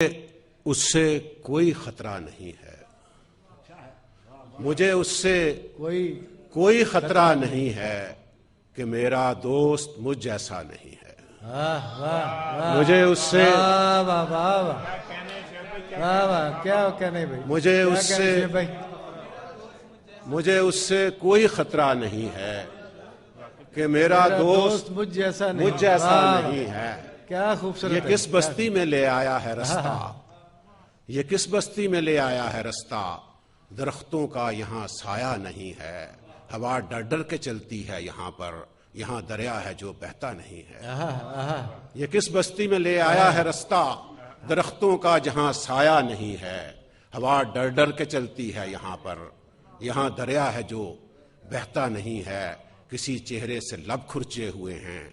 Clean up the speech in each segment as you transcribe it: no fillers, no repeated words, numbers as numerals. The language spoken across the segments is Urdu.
اس سے کوئی خطرہ نہیں ہے، مجھے اس سے کوئی خطرہ نہیں ہے کہ میرا دوست مجھ جیسا نہیں ہے۔ مجھے اس سے مجھے اس سے کوئی خطرہ نہیں ہے کہ میرا دوست مجھ جیسا نہیں ہے۔ کیا خوبصورت! یہ کس بستی میں لے آیا ہے رستہ، یہ کس بستی میں لے آیا ہے رستہ، درختوں کا یہاں سایہ نہیں ہے، ہوا ڈر ڈر کے چلتی ہے یہاں پر، یہاں دریا ہے جو بہتا نہیں ہے۔ یہ کس بستی میں لے آیا ہے رستہ، درختوں کا جہاں سایہ نہیں ہے، ہوا ڈر ڈر کے چلتی ہے یہاں پر، یہاں دریا ہے جو بہتا نہیں ہے۔ کسی چہرے سے لب کھرچے ہوئے ہیں،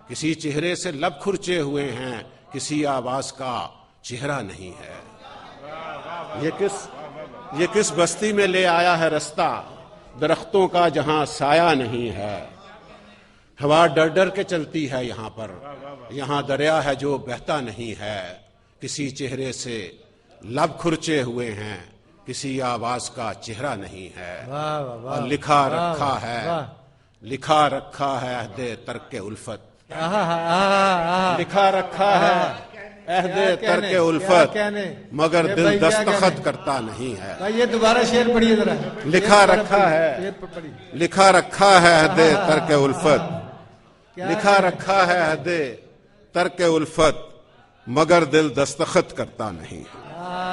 کسی چہرے سے لب کھرچے ہوئے ہیں، کسی آواز کا چہرہ نہیں ہے۔ یہ کس بستی میں لے آیا ہے رستہ، درختوں کا جہاں سایہ نہیں ہے، ہوا ڈر ڈر کے چلتی ہے یہاں پر، یہاں دریا ہے جو بہتا نہیں ہے۔ کسی چہرے سے لب کھرچے ہوئے ہیں، کسی آواز کا چہرہ نہیں ہے، اور لکھا رکھا ہے عہد ترک الفت، لکھا رکھا ہے عہد ترک الفت، مگر دل دستخط کرتا نہیں ہے۔ یہ دوبارہ شعر پڑھیے ذرا۔ لکھا رکھا ہے عہد ترک الفت، لکھا رکھا ہے عہد ترک الفت، مگر دل دستخط کرتا نہیں ہے۔